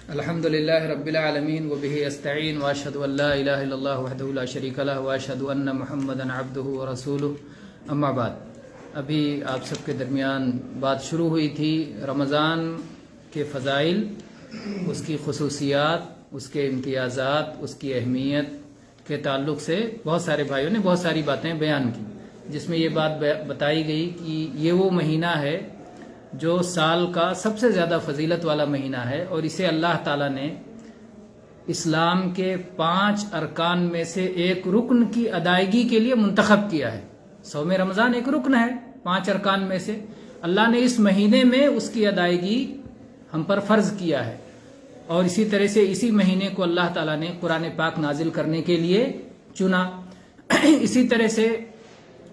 الحمدللہ رب العالمین وبہ استعین واشہد ان لا الہ الا اللہ وحدہ لا شریک لہ واشہد ان محمدا عبدہ ورسولہ اما بعد۔ ابھی آپ سب کے درمیان بات شروع ہوئی تھی رمضان کے فضائل، اس کی خصوصیات، اس کے امتیازات، اس کی اہمیت کے تعلق سے بہت سارے بھائیوں نے بہت ساری باتیں بیان کی، جس میں یہ بات بتائی گئی کہ یہ وہ مہینہ ہے جو سال کا سب سے زیادہ فضیلت والا مہینہ ہے، اور اسے اللہ تعالیٰ نے اسلام کے 5 ارکان میں سے ایک رکن کی ادائیگی کے لیے منتخب کیا ہے۔ صوم رمضان ایک رکن ہے 5 ارکان میں سے، اللہ نے اس مہینے میں اس کی ادائیگی ہم پر فرض کیا ہے، اور اسی طرح سے اسی مہینے کو اللہ تعالیٰ نے قرآن پاک نازل کرنے کے لیے چنا۔ اسی طرح سے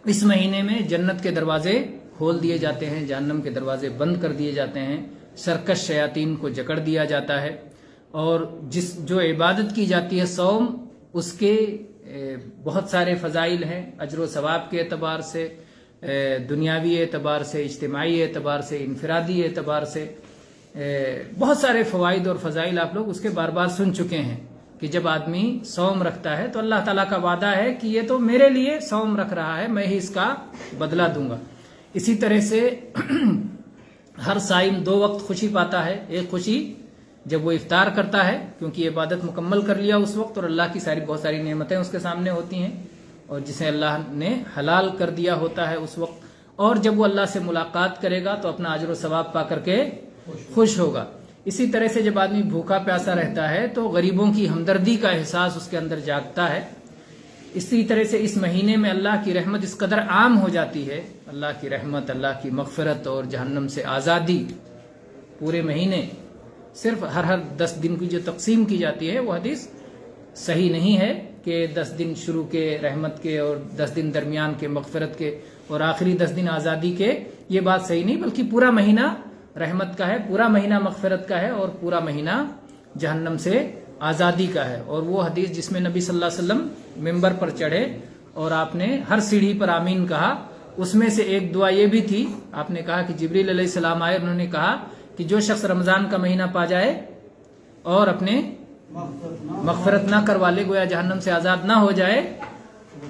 اس مہینے میں جنت کے دروازے کھول دیے جاتے ہیں، جہنم کے دروازے بند کر دیے جاتے ہیں، سرکش شیاطین کو جکڑ دیا جاتا ہے، اور جو عبادت کی جاتی ہے صوم، اس کے بہت سارے فضائل ہیں، اجر و ثواب کے اعتبار سے، دنیاوی اعتبار سے، اجتماعی اعتبار سے، انفرادی اعتبار سے بہت سارے فوائد اور فضائل آپ لوگ اس کے بار بار سن چکے ہیں کہ جب آدمی صوم رکھتا ہے تو اللہ تعالیٰ کا وعدہ ہے کہ یہ تو میرے لیے صوم رکھ رہا ہے، میں ہی اس کا بدلہ دوں گا۔ اسی طرح سے ہر صائم 2 وقت خوشی پاتا ہے۔ ایک خوشی جب وہ افطار کرتا ہے کیونکہ یہ عبادت مکمل کر لیا اس وقت، اور اللہ کی بہت ساری نعمتیں اس کے سامنے ہوتی ہیں، اور جسے اللہ نے حلال کر دیا ہوتا ہے اس وقت، اور جب وہ اللہ سے ملاقات کرے گا تو اپنا اجر و ثواب پا کر کے خوش ہوگا۔ اسی طرح سے جب آدمی بھوکا پیاسا رہتا ہے تو غریبوں کی ہمدردی کا احساس اس کے اندر جاگتا ہے۔ اسی طرح سے اس مہینے میں اللہ کی رحمت اس قدر عام ہو جاتی ہے، اللہ کی رحمت، اللہ کی مغفرت اور جہنم سے آزادی پورے مہینے، صرف ہر 10 دن کی جو تقسیم کی جاتی ہے وہ حدیث صحیح نہیں ہے کہ 10 دن شروع کے رحمت کے اور 10 دن درمیان کے مغفرت کے اور آخری 10 دن آزادی کے، یہ بات صحیح نہیں، بلکہ پورا مہینہ رحمت کا ہے، پورا مہینہ مغفرت کا ہے، اور پورا مہینہ جہنم سے آزادی کا ہے۔ اور وہ حدیث جس میں نبی صلی اللہ علیہ وسلم ممبر پر چڑھے اور آپ نے ہر سیڑھی پر آمین کہا، اس میں سے ایک دعا یہ بھی تھی، آپ نے کہا کہ جبریل علیہ السلام آئے، انہوں نے کہا کہ جو شخص رمضان کا مہینہ پا جائے اور اپنے مغفرت نہ کروا لے، گویا جہنم سے آزاد نہ ہو جائے،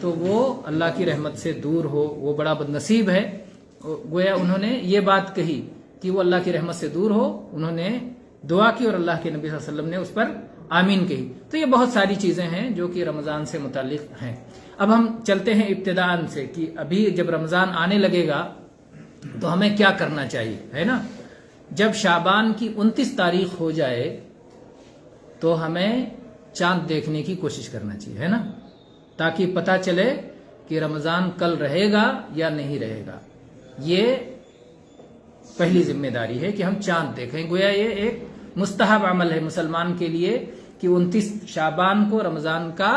تو وہ اللہ کی رحمت سے دور ہو، وہ بڑا بد نصیب ہے۔ گویا انہوں نے یہ بات کہی کہ وہ اللہ کی رحمت سے دور ہو، انہوں نے دعا کی اور اللہ کے نبی صلی اللہ علیہ وسلم نے اس پر آمین کہی۔ تو یہ بہت ساری چیزیں ہیں جو کہ رمضان سے متعلق ہیں۔ اب ہم چلتے ہیں ابتداءً سے کہ ابھی جب رمضان آنے لگے گا تو ہمیں کیا کرنا چاہیے، ہے نا؟ جب شعبان کی 29 تاریخ ہو جائے تو ہمیں چاند دیکھنے کی کوشش کرنا چاہیے، ہے نا، تاکہ پتہ چلے کہ رمضان کل رہے گا یا نہیں رہے گا۔ یہ پہلی ذمہ داری ہے کہ ہم چاند دیکھیں۔ گویا یہ ایک مستحب عمل ہے مسلمان کے لیے کہ 29 شعبان کو رمضان کا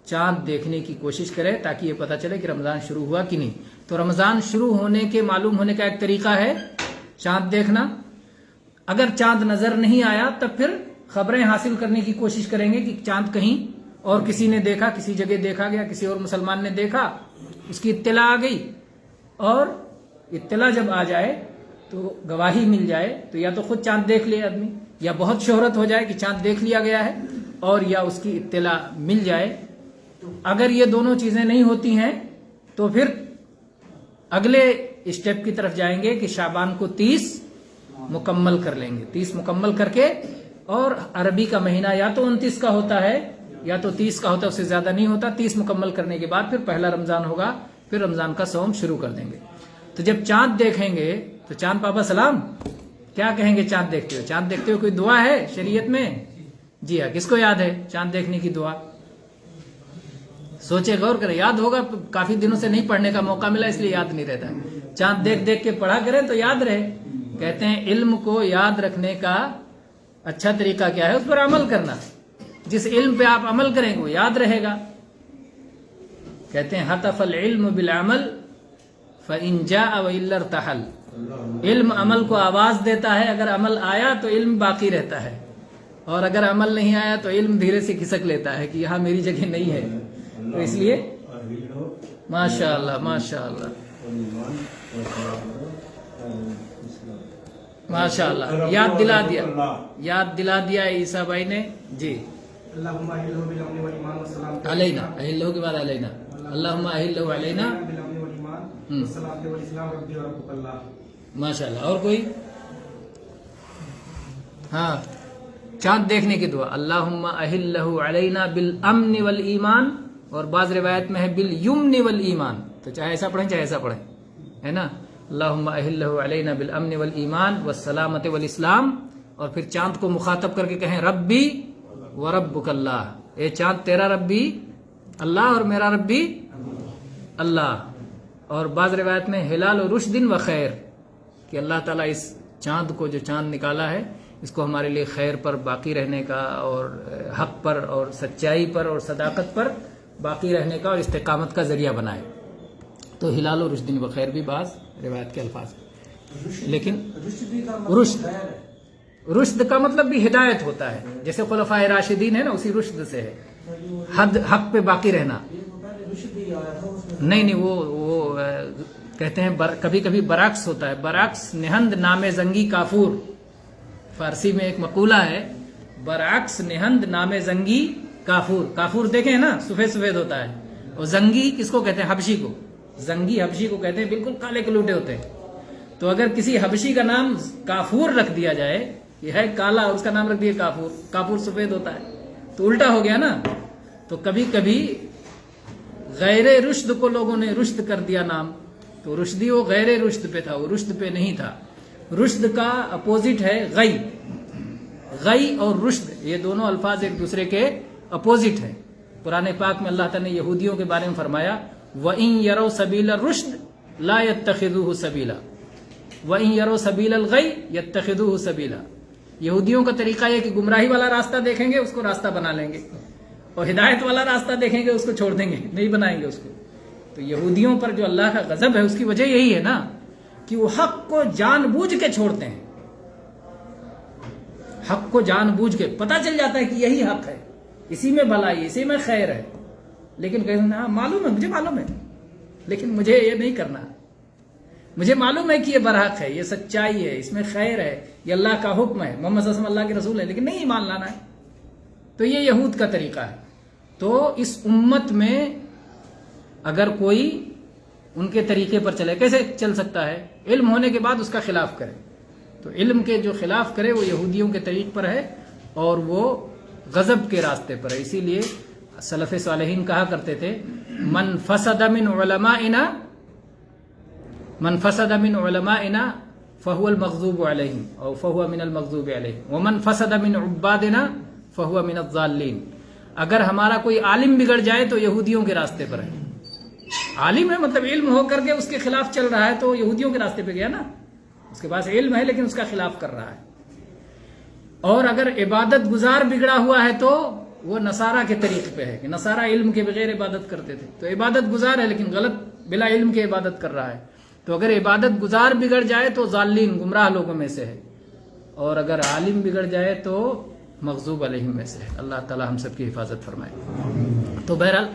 چاند دیکھنے کی کوشش کرے، تاکہ یہ پتہ چلے کہ رمضان شروع ہوا کہ نہیں۔ تو رمضان شروع ہونے کے معلوم ہونے کا ایک طریقہ ہے چاند دیکھنا۔ اگر چاند نظر نہیں آیا تب پھر خبریں حاصل کرنے کی کوشش کریں گے کہ چاند کہیں اور کسی نے دیکھا، کسی جگہ دیکھا گیا، کسی اور مسلمان نے دیکھا، اس کی اطلاع آ گئی، اور اطلاع جب آ جائے تو گواہی مل جائے تو یا تو خود چاند دیکھ لے آدمی، یا بہت شہرت ہو جائے کہ چاند دیکھ لیا گیا ہے، اور یا اس کی اطلاع مل جائے۔ اگر یہ دونوں چیزیں نہیں ہوتی ہیں تو پھر اگلے اسٹیپ کی طرف جائیں گے کہ شعبان کو 30 مکمل کر لیں گے، 30 مکمل کر کے، اور عربی کا مہینہ یا تو 29 کا ہوتا ہے یا تو 30 کا ہوتا ہے، اس سے زیادہ نہیں ہوتا۔ 30 مکمل کرنے کے بعد پھر پہلا رمضان ہوگا، پھر رمضان کا صوم شروع کر دیں گے۔ تو جب چاند دیکھیں گے تو چاند پاپا سلام کیا کہیں گے چاند دیکھتے ہوئے؟ چاند دیکھتے ہوئے کوئی دعا ہے شریعت میں؟ جی ہاں، کس کو یاد ہے چاند دیکھنے کی دعا؟ سوچے، غور کرے، یاد ہوگا، کافی دنوں سے نہیں پڑھنے کا موقع ملا اس لیے یاد نہیں رہتا ہے۔ چاند دیکھ دیکھ کے پڑھا کریں تو یاد رہے۔ کہتے ہیں علم کو یاد رکھنے کا اچھا طریقہ کیا ہے؟ اس پر عمل کرنا۔ جس علم پہ آپ عمل کریں گے وہ یاد رہے گا۔ کہتے ہیں حَتَفَ الْعِلْمُ بِالْعَمَلِ فَإِنْ جَاءَ وَإِلَّا ارْتَحَلَ۔ علم عمل کو آواز دیتا ہے، اگر عمل آیا تو علم باقی رہتا ہے، اور اگر عمل نہیں آیا تو علم دھیرے سے کھسک لیتا ہے کہ یہاں میری جگہ نہیں ہے۔ تو اس لیے ماشاء اللہ ماشاء اللہ ماشاء اللہ، یاد دلا دیا عیسیٰ بھائی نے جی. اللہم اہلہ بالامن والایمان والسلام علینا، اہلہ کے بعد علینا، اللہم اہلہ علینا. بالامن والایمان والسلام والاسلام ربی و ربک اللہ. ماشاء اللہ. اور کوئی؟ ہاں، چاند دیکھنے کی دعا، اللہم اہلہ علینا بالامن والایمان، اور بعض روایت میں ہے بالیمن والایمان. تو چاہے ایسا پڑھیں چاہے ایسا پڑھیں، ہے نا. اللہم اہلہ علینا بالامن والایمان والسلامۃ والاسلام. اور پھر چاند کو مخاطب کر کے کہیں ربی و ربک اللہ. اے چاند تیرا ربی اللہ اور میرا ربی اللہ. اور بعض روایت میں ہلال و رشد و خیر، کہ اللہ تعالیٰ اس چاند کو، جو چاند نکالا ہے، اس کو ہمارے لیے خیر پر باقی رہنے کا، اور حق پر اور سچائی پر اور صداقت پر باقی رہنے کا اور استقامت کا ذریعہ بنائے. تو ہلال و رشد و خیر بھی بعض روایت کے الفاظ. لیکن رشد کا مطلب بھی ہدایت ہوتا ہے، جیسے خلفائے راشدین ہے نا، اسی رشد سے ہے، حق پہ باقی رہنا. نہیں وہ کہتے ہیں کبھی کبھی برعکس ہوتا ہے. برعکس نہند نام زنگی کافور. فارسی میں ایک مقولہ ہے، برعکس نہند نام زنگی کافور. کافور دیکھیں نا، سفید سفید ہوتا ہے. اور زنگی کس کو کہتے ہیں؟ حبشی کو. زنگی حبشی کو کہتے ہیں، بالکل کالے کلوٹے ہوتے ہیں. تو اگر کسی حبشی کا نام کافور رکھ دیا جائے، یہ ہے کالا، اور اس کا نام رکھ دیا کافور. کافور سفید ہوتا ہے، تو الٹا ہو گیا نا. تو کبھی کبھی غیر رشد کو لوگوں نے رشد کر دیا نام، تو رشدی وہ غیر رشد پہ تھا، وہ رشد پہ نہیں تھا. رشد کا اپوزٹ ہے غی. غی اور رشد، یہ دونوں الفاظ ایک دوسرے کے اپوزٹ ہیں. قرآن پاک میں اللہ تعالیٰ نے یہودیوں کے بارے میں فرمایا وَإِن يَرَوْا سَبِيلَ الرُّشْدِ لَا يَتَّخِذُوهُ سَبِيلًا وَإِن يَرَوْا سَبِيلَ الْغَيِّ يَتَّخِذُوهُ سَبِيلًا. یہودیوں کا طریقہ یہ کہ گمراہی والا راستہ دیکھیں گے اس کو راستہ بنا لیں گے، اور ہدایت والا راستہ دیکھیں گے اس کو چھوڑ دیں گے، نہیں بنائیں گے اس کو. تو یہودیوں پر جو اللہ کا غضب ہے، اس کی وجہ یہی ہے نا کہ وہ حق کو جان بوجھ کے چھوڑتے ہیں. حق کو جان بوجھ کے، پتہ چل جاتا ہے کہ یہی حق ہے، اسی میں بھلائی، اسی میں خیر ہے، لیکن کہیں نا معلوم ہے، مجھے معلوم ہے، لیکن مجھے یہ نہیں کرنا. مجھے معلوم ہے کہ یہ برحق ہے، یہ سچائی ہے، اس میں خیر ہے، یہ اللہ کا حکم ہے، محمد صلی اللہ علیہ وسلم اللہ کے رسول ہے، لیکن نہیں ایمان لانا ہے. تو یہ یہود کا طریقہ ہے. تو اس امت میں اگر کوئی ان کے طریقے پر چلے، کیسے چل سکتا ہے؟ علم ہونے کے بعد اس کا خلاف کرے. تو علم کے جو خلاف کرے وہ یہودیوں کے طریق پر ہے، اور وہ غضب کے راستے پر ہے. اسی لیے سلف صالحین کہا کرتے تھے من فسد من علمائنا فهو المغضوب علیہم اور فهو من المغضوب علیہم ومن فسد من عبادنا فهو من الضالین. اگر ہمارا کوئی عالم بگڑ جائے تو یہودیوں کے راستے پر ہے. عالم ہے مطلب علم ہو کر کے اس کے خلاف چل رہا ہے، تو یہودیوں کے راستے پہ گیا نا. اس کے پاس علم ہے لیکن اس کا خلاف کر رہا ہے. اور اگر عبادت گزار بگڑا ہوا ہے تو وہ نصارہ کے طریق پہ ہے، کہ نصارہ علم کے بغیر عبادت کرتے تھے. تو عبادت گزار ہے لیکن غلط، بلا علم کے عبادت کر رہا ہے. تو اگر عبادت گزار بگڑ جائے تو ضالین، گمراہ لوگوں میں سے ہے، اور اگر عالم بگڑ جائے تو مغضوب علیہم میں سے ہے. اللہ تعالی ہم سب کی حفاظت فرمائے. تو بہرحال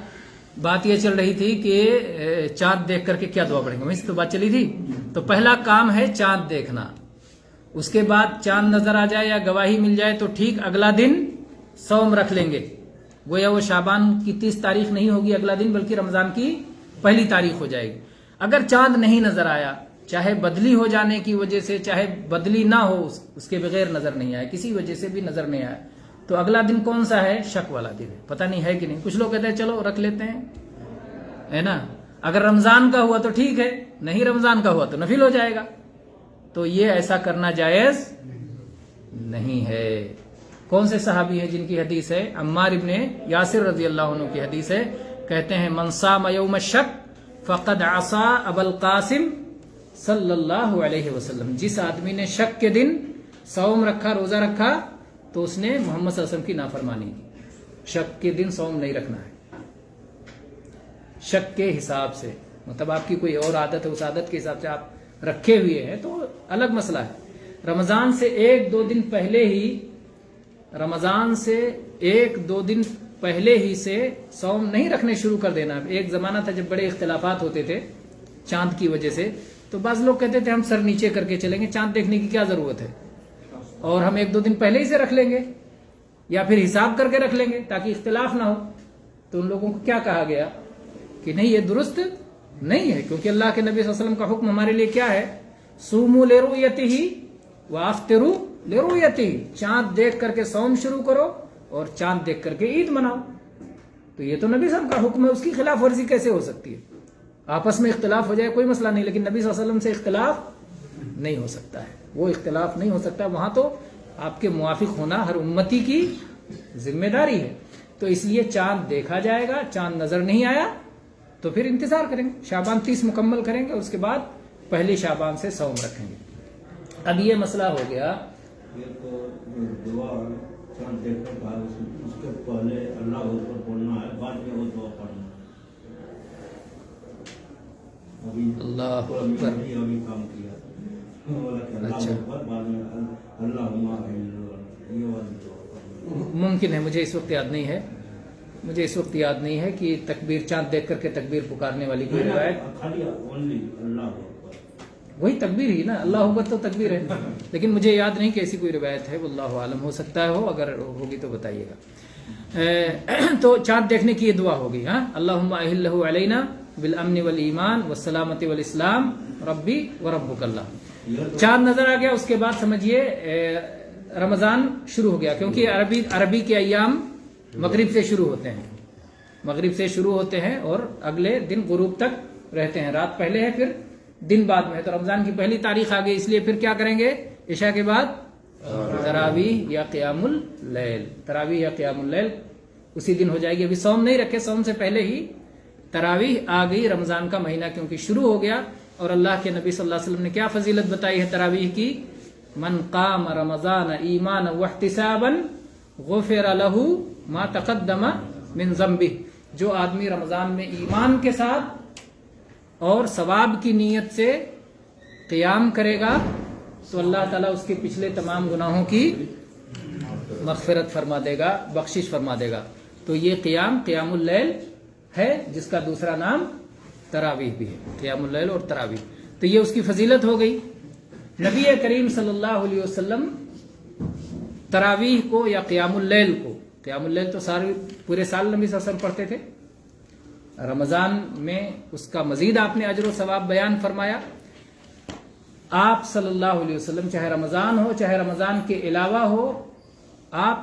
بات یہ چل رہی تھی کہ چاند دیکھ کر کے کیا دعا پڑھیں گے، وہیں سے تو بات چلی تھی. تو پہلا کام ہے چاند دیکھنا. اس کے بعد چاند نظر آ جائے یا گواہی مل جائے تو ٹھیک اگلا دن صوم رکھ لیں گے. گویا وہ شعبان کی 30 تاریخ نہیں ہوگی اگلا دن، بلکہ رمضان کی پہلی تاریخ ہو جائے گی. اگر چاند نہیں نظر آیا، چاہے بدلی ہو جانے کی وجہ سے، چاہے بدلی نہ ہو، اس کے بغیر نظر نہیں آیا، کسی وجہ سے بھی نظر نہیں آیا، تو اگلا دن کون سا ہے؟ شک والا دن ہے. پتہ نہیں ہے کہ نہیں. کچھ لوگ کہتے ہیں چلو رکھ لیتے ہیں، ہے نا. اگر رمضان کا ہوا تو ٹھیک ہے، نہیں رمضان کا ہوا تو نفل ہو جائے گا. تو یہ ایسا کرنا جائز نہیں ہے. کون سے صحابی ہیں جن کی حدیث ہے؟ عمار ابن یاسر رضی اللہ عنہ کی حدیث ہے. کہتے ہیں من صام یوم الشک فقد عصا ابا القاسم صلی اللہ علیہ وسلم. جس آدمی نے شک کے دن صوم رکھا، روزہ رکھا، تو اس نے محمد صلی اللہ علیہ وسلم کی نافرمانی کی. شک کے دن صوم نہیں رکھنا ہے، شک کے حساب سے. مطلب آپ کی کوئی اور عادت ہے، اس عادت کے حساب سے آپ رکھے ہوئے ہیں تو الگ مسئلہ ہے. رمضان سے 1-2 دن پہلے ہی، رمضان سے 1-2 دن پہلے ہی سے صوم نہیں رکھنے شروع کر دینا. ایک زمانہ تھا جب بڑے اختلافات ہوتے تھے چاند کی وجہ سے، تو بعض لوگ کہتے تھے ہم سر نیچے کر کے چلیں گے، چاند دیکھنے کی کیا ضرورت ہے، اور ہم 1-2 دن پہلے ہی سے رکھ لیں گے یا پھر حساب کر کے رکھ لیں گے تاکہ اختلاف نہ ہو. تو ان لوگوں کو کیا کہا گیا کہ نہیں، یہ درست نہیں ہے، کیونکہ اللہ کے نبی صلی اللہ علیہ وسلم کا حکم ہمارے لیے کیا ہے، صوموا لرؤیتہ وافطروا لرؤیتہ، چاند دیکھ کر کے صوم شروع کرو اور چاند دیکھ کر کے عید مناؤ. تو یہ تو نبی صلی اللہ علیہ وسلم کا حکم ہے، اس کی خلاف ورزی کیسے ہو سکتی ہے؟ آپس میں اختلاف ہو جائے کوئی مسئلہ نہیں، لیکن نبی صلی اللہ علیہ وسلم سے اختلاف نہیں ہو سکتا ہے، وہ اختلاف نہیں ہو سکتا. وہاں تو آپ کے موافق ہونا ہر امتی کی ذمہ داری ہے. تو اس لیے چاند دیکھا جائے گا، چاند نظر نہیں آیا تو پھر انتظار کریں گے، شعبان 30 مکمل کریں گے، اس کے بعد پہلی شعبان سے صوم رکھیں گے. اب یہ مسئلہ ہو گیا. یہ تو دعا چاند دیکھنے کا اس کے پہلے اللہ اکبر پڑھنا ہے، بعد میں وہ دعا پڑھنا ہے. ابھی اللہ اکبر. ابھی کام کیا اللہ اکبر، بعد میں اللہم یہ والی دعا پڑھنا. ممکن ہے، مجھے اس وقت یاد نہیں ہے کہ تکبیر چاند دیکھ کر کے تکبیر پکارنے والی کوئی روایت. خالی اونلی اللہ اکبر، وہی تکبیر ہی نا، اللہ اکبر تو تکبیر ہے، لیکن مجھے یاد نہیں کہ ایسی کوئی روایت ہے. واللہ عالم، ہو سکتا ہے ہو، اگر ہوگی تو بتائیے گا. تو چاند دیکھنے کی یہ دعا ہوگی. ہاں، اللہم اہلہ علینا بالامن والایمان والسلامت والاسلام ربی وربک اللہ. چاند نظر آ گیا، اس کے بعد سمجھیے رمضان شروع ہو گیا، کیونکہ عربی کے ایام مغرب سے شروع ہوتے ہیں اور اگلے دن غروب تک رہتے ہیں. رات پہلے ہے پھر دن بعد میں ہے، تو رمضان کی پہلی تاریخ آ گئی، اس لیے پھر کیا کریں گے، عشاء کے بعد تراویح یا قیام اللیل اسی دن ہو جائے گی. ابھی صوم نہیں رکھے، صوم سے پہلے ہی تراویح آ گئی. رمضان کا مہینہ کیونکہ شروع ہو گیا، اور اللہ کے نبی صلی اللہ علیہ وسلم نے کیا فضیلت بتائی ہے تراویح کی، من قام رمضان ایمانا واحتسابا غفر له ما تقدم من ذنبه. جو آدمی رمضان میں ایمان کے ساتھ اور ثواب کی نیت سے قیام کرے گا تو اللہ تعالیٰ اس کے پچھلے تمام گناہوں کی مغفرت فرما دے گا، بخشش فرما دے گا. تو یہ قیام اللیل ہے، جس کا دوسرا نام تراویح بھی ہے، قیام اللیل اور تراویح. تو یہ اس کی فضیلت ہو گئی. نبی کریم صلی اللہ علیہ وسلم تراویح کو یا قیام اللیل تو پورے سال نبی صلی اللہ علیہ وسلم پڑھتے تھے. رمضان میں اس کا مزید آپ نے اجر و ثواب بیان فرمایا. آپ صلی اللہ علیہ وسلم چاہے رمضان ہو چاہے رمضان کے علاوہ ہو، آپ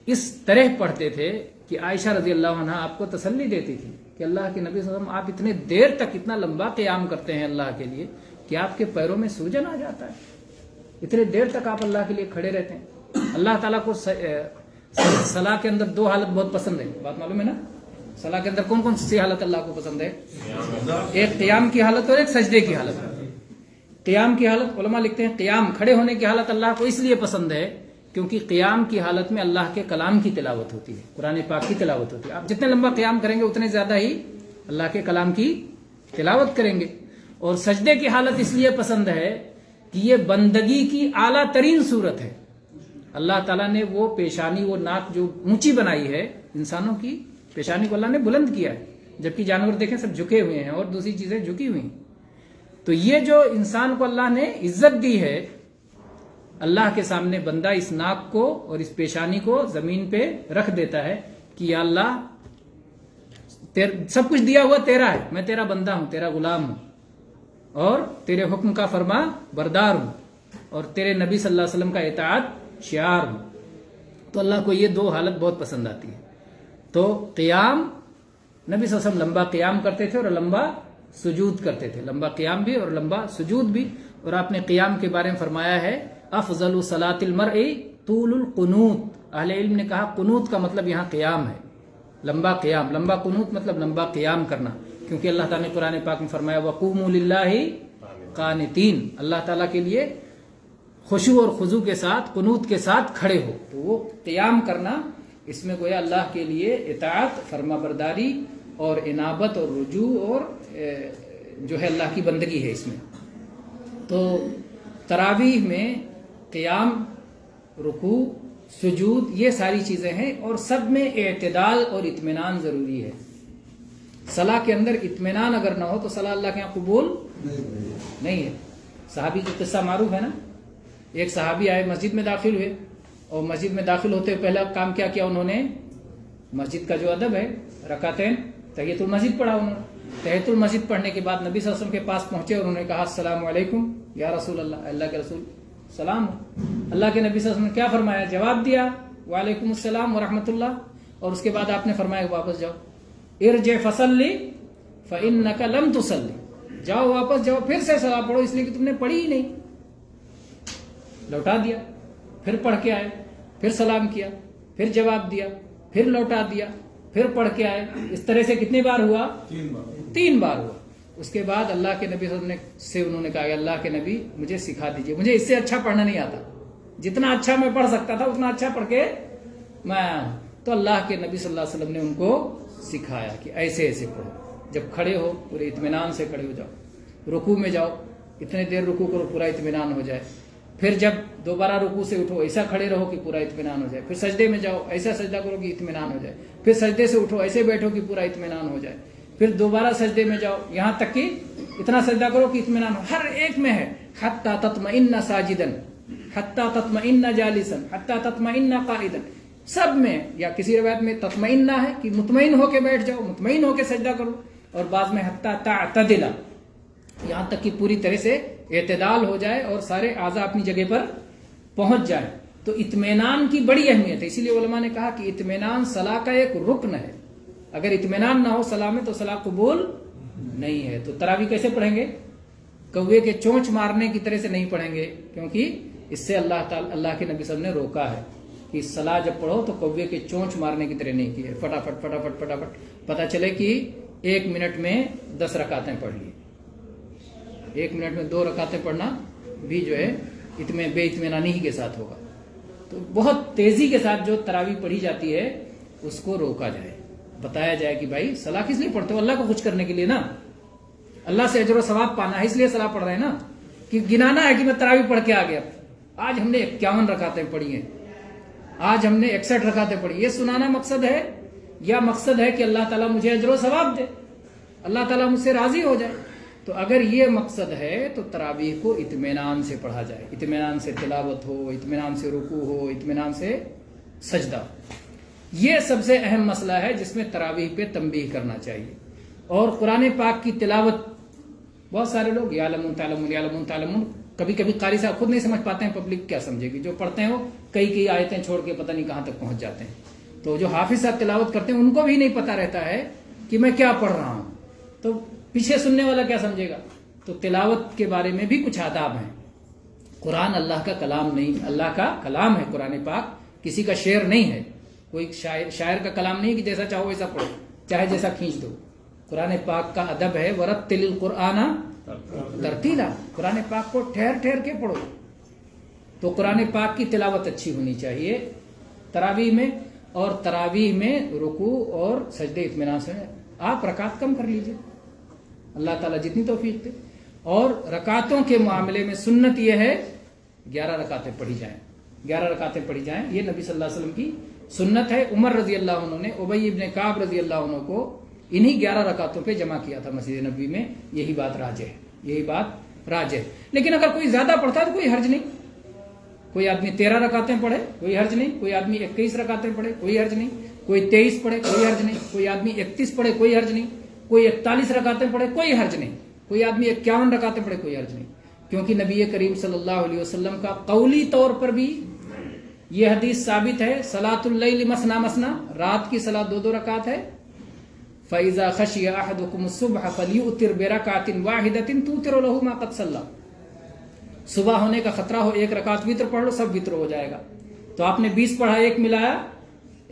اس طرح پڑھتے تھے کہ عائشہ رضی اللہ عنہ آپ کو تسلی دیتی تھی کہ اللہ کے نبی صلی اللہ علیہ وسلم آپ اتنے دیر تک اتنا لمبا قیام کرتے ہیں اللہ کے لیے کہ آپ کے پیروں میں سوجن آ جاتا ہے. اتنے دیر تک آپ اللہ کے لیے کھڑے رہتے ہیں. اللہ تعالیٰ کو صلاح کے اندر 2 حالت بہت پسند ہے، بات معلوم ہے نا. صلاح کے اندر کون سی حالت اللہ کو پسند ہے؟ ایک قیام کی حالت اور ایک سجدے کی حالت. قیام کی حالت، علماء لکھتے ہیں قیام کھڑے ہونے کی حالت اللہ کو اس لیے پسند ہے کیونکہ قیام کی حالت میں اللہ کے کلام کی تلاوت ہوتی ہے، قرآن پاک کی تلاوت ہوتی ہے. آپ جتنے لمبا قیام کریں گے اتنے زیادہ ہی اللہ کے کلام کی تلاوت کریں گے. اور سجدے کی حالت اس لیے پسند ہے کہ یہ بندگی کی اعلیٰ ترین صورت ہے. اللہ تعالیٰ نے وہ پیشانی، وہ ناک جو اونچی بنائی ہے، انسانوں کی پیشانی کو اللہ نے بلند کیا ہے، جبکہ جانور دیکھیں سب جھکے ہوئے ہیں اور دوسری چیزیں جھکی ہوئی ہیں. تو یہ جو انسان کو اللہ نے عزت دی ہے، اللہ کے سامنے بندہ اس ناک کو اور اس پیشانی کو زمین پہ رکھ دیتا ہے کہ یا اللہ سب کچھ دیا ہوا تیرا ہے، میں تیرا بندہ ہوں، تیرا غلام ہوں اور تیرے حکم کا فرما بردار ہوں اور تیرے نبی صلی اللہ علیہ وسلم کا اطاعت شعار ہوں. تو اللہ کو یہ 2 حالت بہت پسند آتی ہے. تو قیام، نبی صلی اللہ علیہ وسلم لمبا قیام کرتے تھے اور لمبا سجود کرتے تھے، لمبا قیام بھی اور لمبا سجود بھی. اور آپ نے قیام کے بارے میں فرمایا ہے افضل صلاۃ المرء طول القنوت. اہل علم نے کہا قنوت کا مطلب یہاں قیام ہے، لمبا قیام. لمبا قنوت مطلب لمبا قیام کرنا، کیونکہ اللہ تعالیٰ نے قرآن پاک میں فرمایا وقوموا للہ قانتین، اللہ تعالیٰ کے لیے خشوع اور خضوع کے ساتھ، قنوت کے ساتھ کھڑے ہو. تو وہ قیام کرنا، اس میں گویا اللہ کے لیے اطاعت، فرما برداری اور انابت اور رجوع اور جو ہے اللہ کی بندگی ہے اس میں. تو تراویح میں قیام، رکوع، سجود، یہ ساری چیزیں ہیں اور سب میں اعتدال اور اطمینان ضروری ہے. صلاح کے اندر اطمینان اگر نہ ہو تو صلاح اللہ کے یہاں قبول نہیں ہے. صحابی کا قصہ معروف ہے نا. ایک صحابی آئے, مسجد میں داخل ہوئے, اور مسجد میں داخل ہوتے ہوئے پہلا کام کیا کیا انہوں نے, مسجد کا جو ادب ہے رکعتین تحیۃ المسجد پڑھا. انہوں نے تحیۃ المسجد پڑھنے کے بعد نبی صلی اللہ علیہ وسلم کے پاس پہنچے اور انہوں نے کہا السلام علیکم یا رسول اللہ, اللہ کے رسول سلام. اللہ کے نبی صلی اللہ علیہ وسلم نے کیا فرمایا, جواب دیا وعلیکم السلام ورحمۃ اللہ, اور اس کے بعد آپ نے فرمایا واپس جاؤ, ارجع فصلی فانک لم تصلی, جاؤ واپس جاؤ پھر سے صلاح پڑھو اس لیے کہ تم نے پڑھی ہی نہیں. لوٹا دیا, پھر پڑھ کے آئے, پھر سلام کیا, پھر جواب دیا, پھر لوٹا دیا, پھر پڑھ کے آئے. اس طرح سے کتنی بار ہوا, 3 بار ہوا. اس کے بعد اللہ کے نبی صلی اللہ علیہ وسلم سے انہوں نے کہا کہ اللہ کے نبی مجھے سکھا دیجئے, مجھے اس سے اچھا پڑھنا نہیں آتا, جتنا اچھا میں پڑھ سکتا تھا اتنا اچھا پڑھ کے میں آیا ہوں. تو اللہ کے نبی صلی اللہ علیہ وسلم نے ان کو سکھایا کہ ایسے ایسے پڑھو. جب کھڑے ہو پورے اطمینان سے کھڑے ہو جاؤ, رکوع میں جاؤ اتنے دیر رکوع کرو پورا اطمینان ہو جائے, پھر جب دوبارہ رکوع سے اٹھو ایسا کھڑے رہو کہ پورا اطمینان ہو جائے, پھر سجدے میں جاؤ ایسا سجدہ کرو کہ اطمینان ہو جائے, پھر سجدے سے اٹھو ایسے بیٹھو کہ پورا اطمینان ہو جائے, پھر دوبارہ سجدے میں جاؤ یہاں تک کہ اتنا سجدہ کرو کہ اطمینان ہو. ہر ایک میں ہے حتی تطمئن ساجدن, حتی تطمئن جالسن, حتی تطمئن قائدن, سب میں. یا کسی روایت میں تطمئنہ ہے کہ مطمئن ہو کے بیٹھ جاؤ, مطمئن ہو کے سجدہ کرو, اور بعض میں حتی تعتدل, یہاں تک کہ پوری طرح سے اعتدال ہو جائے اور سارے اعضاء اپنی جگہ پر پہنچ جائے. تو اطمینان کی بڑی اہمیت ہے, اسی لیے علماء نے کہا کہ اطمینان صلاح کا ایک رکن ہے. اگر اطمینان نہ ہو صلاح میں تو صلاح قبول نہیں ہے. تو تراویح کیسے پڑھیں گے, کوے کے چونچ مارنے کی طرح سے نہیں پڑھیں گے, کیونکہ اس سے اللہ تعالی اللہ کے نبی صلی اللہ علیہ وسلم نے روکا ہے کہ صلاح جب پڑھو تو کوے کے چونچ مارنے کی طرح نہیں کی ہے. فٹافٹ فٹافٹ فٹافٹ, پتہ چلے کہ 1 منٹ میں 10 رکعتیں پڑھ لی, 1 منٹ میں 2 رکعتیں پڑھنا بھی جو ہے بے اطمینانی ہی کے ساتھ ہوگا. تو بہت تیزی کے ساتھ جو تراویح پڑھی جاتی ہے اس کو روکا جائے, بتایا جائے کہ بھائی صلاح کس لیے پڑھتے ہو, اللہ کو خوش کرنے کے لیے نا, اللہ سے اجر و ثواب پانا ہے, اس لیے صلاح پڑھ رہے ہیں نا, کہ گنانا ہے کہ میں تراویح پڑھ کے آ گیا. آج ہم نے 51 رکعتیں پڑھی ہیں, آج ہم نے 61 رکعتیں پڑھی, یہ سنانا مقصد ہے یا مقصد ہے کہ اللہ تعالیٰ مجھے اجر و ثواب دے, اللہ تعالیٰ مجھ سے راضی ہو جائے. تو اگر یہ مقصد ہے تو تراویح کو اطمینان سے پڑھا جائے, اطمینان سے تلاوت ہو, اطمینان سے رکوع ہو, اطمینان سے سجدہ ہو. یہ سب سے اہم مسئلہ ہے جس میں تراویح پہ تنبیہ کرنا چاہیے. اور قرآن پاک کی تلاوت, بہت سارے لوگ یعلمون تعلمون یعلمون تعلمون, کبھی کبھی قاری صاحب خود نہیں سمجھ پاتے ہیں, پبلک کیا سمجھے گی, جو پڑھتے ہیں وہ کئی آیتیں چھوڑ کے پتہ نہیں کہاں تک پہنچ جاتے ہیں. تو جو حافظ صاحب تلاوت کرتے ہیں ان کو بھی نہیں پتہ رہتا ہے کہ میں کیا پڑھ رہا ہوں, تو پیچھے سننے والا کیا سمجھے گا. تو تلاوت کے بارے میں بھی کچھ آداب ہیں. قرآن اللہ کا کلام نہیں, اللہ کا کلام ہے قرآن پاک, کسی کا شعر نہیں ہے, کوئی شاعر کا کلام نہیں کہ جیسا چاہو ویسا پڑھو, چاہے جیسا کھینچ دو. قرآن پاک کا ادب ہے ورتل القرآن ترتیلا, قرآن پاک کو ٹھہر ٹھہر کے پڑھو. تو قرآن پاک کی تلاوت اچھی ہونی چاہیے تراویح میں, اور تراویح میں رکوع اور سجدے اطمینان سے. آپ رکعت کم کر لیجئے, اللہ تعالیٰ جتنی توفیق دے. اور رکعتوں کے معاملے میں سنت یہ ہے 11 رکعتیں پڑھی جائیں, 11 رکعتیں پڑھی جائیں, یہ نبی صلی اللہ علیہ وسلم کی سنت ہے. عمر رضی اللہ عنہ نے ابی ابن کعب رضی اللہ عنہ کو انہی 11 رکعتوں پہ جمع کیا تھا مسجد نبوی میں. یہی بات راجح ہے, یہی بات راجح ہے. لیکن اگر کوئی زیادہ پڑھتا ہے تو کوئی حرج نہیں, کوئی آدمی 13 رکعتیں پڑھے کوئی حرج نہیں, کوئی آدمی 21 رکعتیں پڑھے کوئی حرج نہیں, کوئی 23 پڑھے کوئی حرج نہیں, کوئی آدمی 31 پڑھے کوئی حرج نہیں, کوئی 41 رکعتیں پڑھے کوئی حرج نہیں, کوئی آدمی 51 رکعتیں پڑھے کوئی حرج نہیں. کیونکہ نبی کریم صلی اللہ علیہ وسلم کا قولی طور پر بھی یہ حدیث ثابت ہے, صلاۃ اللیل مثنی مثنی, رات کی صلاۃ 2 رکعت ہے. فَإِذَا خَشِيَ أَحَدُكُمُ الصُّبْحَ فَلْيُؤْتِرْ بِرَكْعَةٍ وَاحِدَةٍ تُوتِرُ لَهُ مَا قَدْ صَلَّى. صبح ہونے کا خطرہ ہو 1 رکعت وتر پڑھ لو, سب وتر ہو جائے گا. تو آپ نے 20 پڑھا 1 ملایا